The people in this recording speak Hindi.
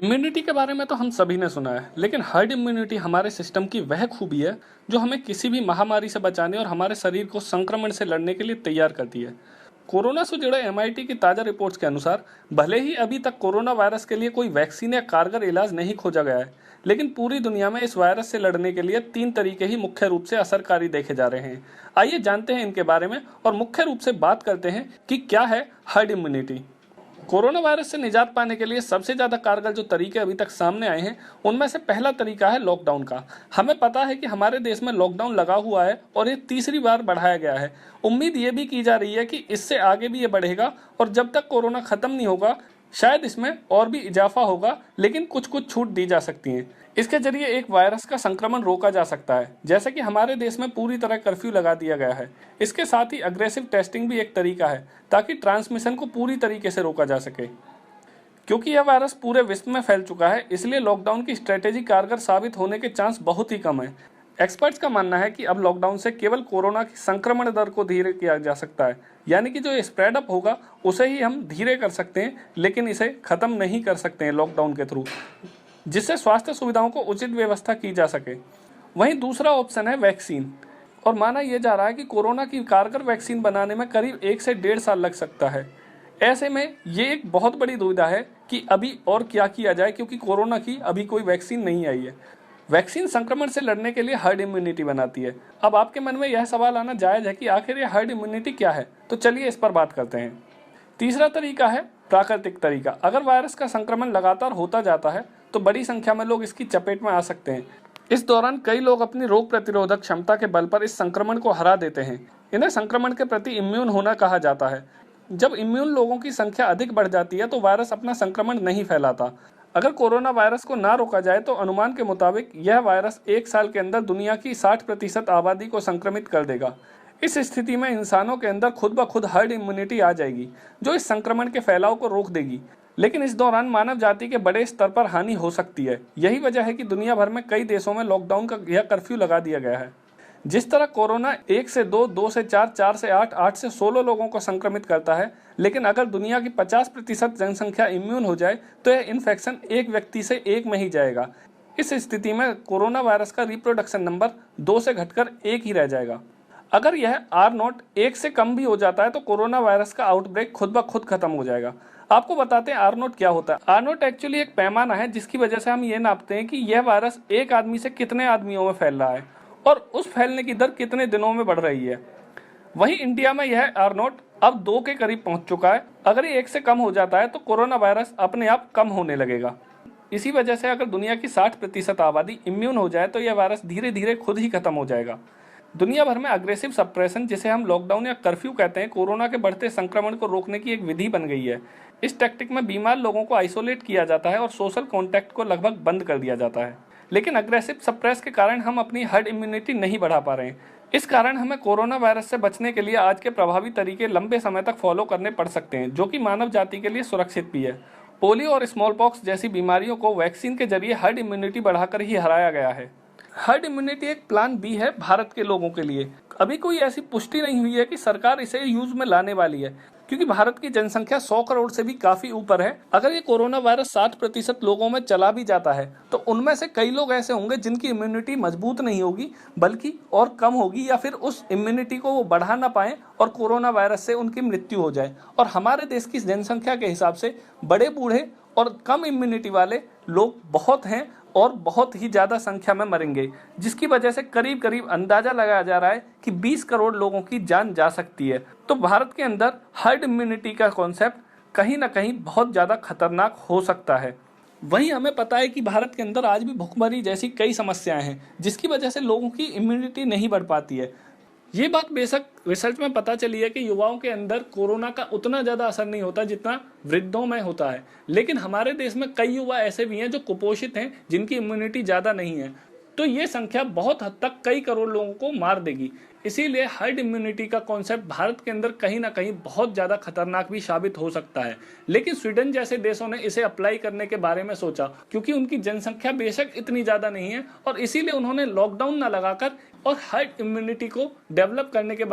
इम्यूनिटी के बारे में तो हम सभी ने सुना है, लेकिन हर्ड इम्यूनिटी हमारे सिस्टम की वह खूबी है जो हमें किसी भी महामारी से बचाने और हमारे शरीर को संक्रमण से लड़ने के लिए तैयार करती है। कोरोना से जुड़े एमआईटी की ताज़ा रिपोर्ट्स के अनुसार भले ही अभी तक कोरोना वायरस के लिए कोई वैक्सीन या कारगर इलाज नहीं खोजा गया है, लेकिन पूरी दुनिया में इस वायरस से लड़ने के लिए 3 तरीके ही मुख्य रूप से असरकारी देखे जा रहे हैं। आइए जानते हैं इनके बारे में और मुख्य रूप से बात करते हैं कि क्या है हर्ड इम्यूनिटी। कोरोना वायरस से निजात पाने के लिए सबसे ज्यादा कारगर जो तरीके अभी तक सामने आए हैं, उनमें से पहला तरीका है लॉकडाउन का। हमें पता है कि हमारे देश में लॉकडाउन लगा हुआ है और ये तीसरी बार बढ़ाया गया है। उम्मीद ये भी की जा रही है कि इससे आगे भी ये बढ़ेगा और जब तक कोरोना खत्म नहीं होगा शायद इसमें और भी इजाफा होगा, लेकिन कुछ कुछ छूट दी जा सकती हैं। इसके जरिए एक वायरस का संक्रमण रोका जा सकता है, जैसे कि हमारे देश में पूरी तरह कर्फ्यू लगा दिया गया है। इसके साथ ही अग्रेसिव टेस्टिंग भी एक तरीका है ताकि ट्रांसमिशन को पूरी तरीके से रोका जा सके। क्योंकि यह वायरस पूरे विश्व में फैल चुका है, इसलिए लॉकडाउन की स्ट्रेटेजी कारगर साबित होने के चांस बहुत ही कम है। एक्सपर्ट्स का मानना है कि अब लॉकडाउन से केवल कोरोना की संक्रमण दर को धीरे किया जा सकता है, यानी कि जो स्प्रेड अप होगा उसे ही हम धीरे कर सकते हैं, लेकिन इसे खत्म नहीं कर सकते हैं लॉकडाउन के थ्रू, जिससे स्वास्थ्य सुविधाओं को उचित व्यवस्था की जा सके। वहीं दूसरा ऑप्शन है वैक्सीन, और माना यह जा रहा है कि कोरोना की कारगर वैक्सीन बनाने में करीब 1 से 1.5 साल लग सकता है। ऐसे में ये एक बहुत बड़ी दुविधा है कि अभी और क्या किया जाए, क्योंकि कोरोना की अभी कोई वैक्सीन नहीं आई है। वैक्सीन संक्रमण से लड़ने के लिए हर्ड इम्यूनिटी बनाती है। अब आपके मन में यह सवाल आना जायज है कि आखिर ये हर्ड इम्यूनिटी क्या है, तो चलिए इस पर बात करते हैं। तीसरा तरीका है प्राकृतिक तरीका। अगर वायरस का संक्रमण लगातार होता जाता है तो बड़ी संख्या में लोग इसकी चपेट में आ सकते हैं। इस दौरान कई लोग अपनी रोग प्रतिरोधक क्षमता के बल पर इस संक्रमण को हरा देते हैं। इन्हें संक्रमण के प्रति इम्यून होना कहा जाता है। जब इम्यून लोगों की संख्या अधिक बढ़ जाती है तो वायरस अपना संक्रमण नहीं फैलाता। अगर कोरोना वायरस को ना रोका जाए तो अनुमान के मुताबिक यह वायरस 1 साल के अंदर दुनिया की 60% आबादी को संक्रमित कर देगा। इस स्थिति में इंसानों के अंदर खुद ब खुद हर्ड इम्यूनिटी आ जाएगी, जो इस संक्रमण के फैलाव को रोक देगी। लेकिन इस दौरान मानव जाति के बड़े स्तर पर हानि हो सकती है। यही वजह है कि दुनिया भर में कई देशों में लॉकडाउन का यह कर्फ्यू लगा दिया गया है। जिस तरह कोरोना 1 से 2, 2 से 4, 4 से 8, 8 से 16 लोगों को संक्रमित करता है, लेकिन अगर दुनिया की 50% जनसंख्या इम्यून हो जाए तो यह इन्फेक्शन एक व्यक्ति से एक में ही जाएगा। इस स्थिति में कोरोना वायरस का रिप्रोडक्शन नंबर 2 से घटकर 1 ही रह जाएगा। अगर यह R0 1 से कम भी हो जाता है तो कोरोना वायरस का आउटब्रेक खुद ब खुद खत्म हो जाएगा। आपको बताते हैं R0 क्या होता है। R0 एक्चुअली एक पैमाना है जिसकी वजह से हम ये नापते हैं कि यह वायरस एक आदमी से कितने आदमियों में फैल रहा है और उस फैलने की दर कितने दिनों में बढ़ रही है। वहीं इंडिया में यह R0 अब 2 के करीब पहुंच चुका है। अगर ये 1 से कम हो जाता है तो कोरोना वायरस अपने आप कम होने लगेगा। इसी वजह से अगर दुनिया की 60% आबादी इम्यून हो जाए तो यह वायरस धीरे धीरे खुद ही खत्म हो जाएगा। दुनिया भर में अग्रेसिव सप्रेशन, जिसे हम लॉकडाउन या कर्फ्यू कहते हैं, कोरोना के बढ़ते संक्रमण को रोकने की एक विधि बन गई है। इस टैक्टिक में बीमार लोगों को आइसोलेट किया जाता है और सोशल कॉन्टैक्ट को लगभग बंद कर दिया जाता है। लेकिन अग्रेसिव सप्रेस के कारण हम अपनी हर्ड इम्यूनिटी नहीं बढ़ा पा रहे हैं। इस कारण हमें कोरोना वायरस से बचने के लिए आज के प्रभावी तरीके लंबे समय तक फॉलो करने पड़ सकते हैं, जो कि मानव जाति के लिए सुरक्षित भी है। पोलियो और स्मॉल पॉक्स जैसी बीमारियों को वैक्सीन के जरिए हर्ड इम्यूनिटी बढ़ाकर ही हराया गया है। हर्ड इम्यूनिटी एक प्लान बी है भारत के लोगों के लिए। अभी कोई ऐसी पुष्टि नहीं हुई है कि सरकार इसे यूज में लाने वाली है, क्योंकि भारत की जनसंख्या 100 करोड़ से भी काफी ऊपर है। अगर ये कोरोना वायरस 60% लोगों में चला भी जाता है तो उनमें से कई लोग ऐसे होंगे जिनकी इम्यूनिटी मजबूत नहीं होगी, बल्कि और कम होगी, या फिर उस इम्यूनिटी को वो बढ़ा ना पाए और कोरोना वायरस से उनकी मृत्यु हो जाए। और हमारे देश की जनसंख्या के हिसाब से बड़े बूढ़े और कम इम्यूनिटी वाले लोग बहुत हैं और बहुत ही ज़्यादा संख्या में मरेंगे, जिसकी वजह से करीब करीब अंदाजा लगाया जा रहा है कि 20 करोड़ लोगों की जान जा सकती है। तो भारत के अंदर हर्ड इम्यूनिटी का कॉन्सेप्ट कहीं ना कहीं बहुत ज़्यादा खतरनाक हो सकता है। वहीं हमें पता है कि भारत के अंदर आज भी भूखमरी जैसी कई समस्याएं हैं, जिसकी वजह से लोगों की इम्यूनिटी नहीं बढ़ पाती है। ये बात बेशक रिसर्च में पता चली है कि युवाओं के अंदर कोरोना का उतना ज़्यादा असर नहीं होता जितना वृद्धों में होता है, लेकिन हमारे देश में कई युवा ऐसे भी हैं जो कुपोषित हैं, जिनकी इम्यूनिटी ज़्यादा नहीं है। तो ये संख्या बहुत हद तक कई करोड़ लोगों को मार देगी। इसीलिए हर्ड इम्यूनिटी का कॉन्सेप्ट भारत के अंदर कहीं ना कहीं बहुत ज़्यादा खतरनाक भी साबित हो सकता है। लेकिन स्वीडन जैसे देशों ने इसे अप्लाई करने के बारे में सोचा, क्योंकि उनकी जनसंख्या बेशक इतनी ज़्यादा नहीं है, और इसीलिए उन्होंने लॉकडाउन ना लगाकर और हर्ड इम्यूनिटी को डेवलप करने के